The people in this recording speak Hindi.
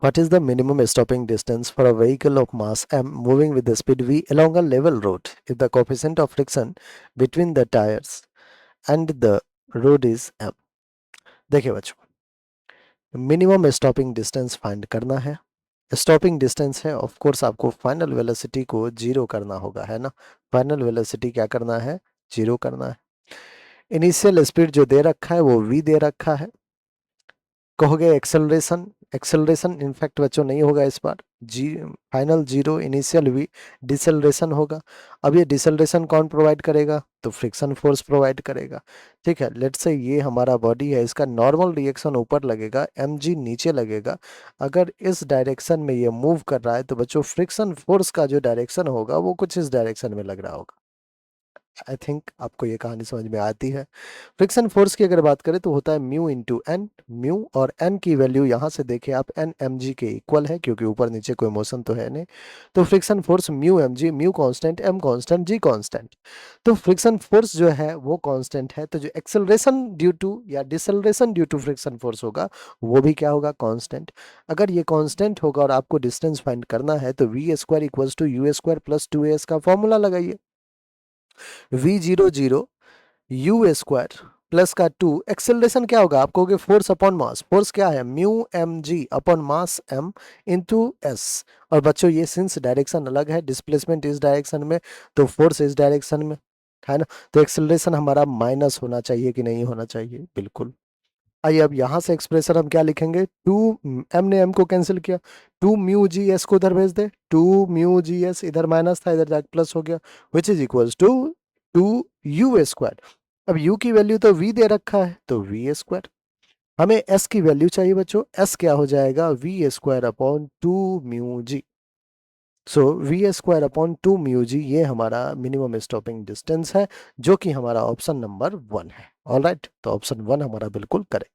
What is the minimum stopping distance for a vehicle of mass m moving with the speed v along a level road if the coefficient of friction between the tires and the road is m? देखिए बच्चों, मिनिमम स्टॉपिंग डिस्टेंस फाइंड करना है। स्टॉपिंग डिस्टेंस है, ऑफ कोर्स आपको फाइनल वेलोसिटी को जीरो करना होगा, है ना। फाइनल वेलोसिटी क्या करना है? जीरो करना है। इनिशियल स्पीड जो दे रखा है वो v दे रखा है। कहोगे एक्सेलरेशन, एक्सेलरेशन इनफैक्ट बच्चों नहीं होगा इस बार। जी, final zero, initial V, deceleration होगा। अब ये डिसेलरेशन कौन प्रोवाइड करेगा? तो फ्रिक्शन फोर्स प्रोवाइड करेगा। ठीक है, लेट्स से ये हमारा बॉडी है, इसका नॉर्मल रिएक्शन ऊपर लगेगा, एम जी नीचे लगेगा। अगर इस डायरेक्शन में ये मूव कर रहा है तो बच्चों फ्रिक्शन फोर्स का जो डायरेक्शन होगा वो कुछ इस डायरेक्शन में लग रहा होगा। आई थिंक आपको ये कहानी समझ में आती है। फ्रिक्शन फोर्स की अगर बात करें तो होता है म्यू इंटू एन। म्यू और एन की वैल्यू यहां से देखें आप, एन एम जी के इक्वल है क्योंकि ऊपर नीचे कोई मोशन तो है नहीं। तो friction force mu M G, mu constant, M constant, G constant. तो फ्रिक्शन फोर्स जो है वो कांस्टेंट है, तो जो एक्सेलरेशन ड्यू टू या deceleration due to friction force होगा वो भी क्या होगा? कांस्टेंट। अगर ये कांस्टेंट होगा और आपको डिस्टेंस फाइंड करना है तो v square equals to u square plus two s का फॉर्मूला लगाइए। V zero zero u square plus का टू, एक्सेलरेशन क्या होगा? आप कहोगे फोर्स अपॉन मास। फोर्स क्या है? Mu M g upon mass m into s. और बच्चों ये सिंस डायरेक्शन अलग है, डिस्प्लेसमेंट इस डायरेक्शन में तो फोर्स इस डायरेक्शन में, है ना। तो एक्सेलरेशन हमारा माइनस होना चाहिए कि नहीं होना चाहिए? बिल्कुल। आइए अब यहां से एक्सप्रेशन हम क्या लिखेंगे? टू, एम ने एम को कैंसिल किया, टू म्यू जी एस को उधर भेज दे, टू म्यू जी एस इधर माइनस था इधर जाके प्लस हो गया, which is equals to two u square. अब u की वैल्यू तो v दे रखा है तो वी स्क्वायर। हमें s की वैल्यू चाहिए बच्चों, s क्या हो जाएगा? V square upon two mu g. So v square upon two mu जी, ये हमारा मिनिमम स्टॉपिंग डिस्टेंस है जो कि हमारा ऑप्शन नंबर वन है। ऑलराइट, तो ऑप्शन वन हमारा बिल्कुल करेक्ट।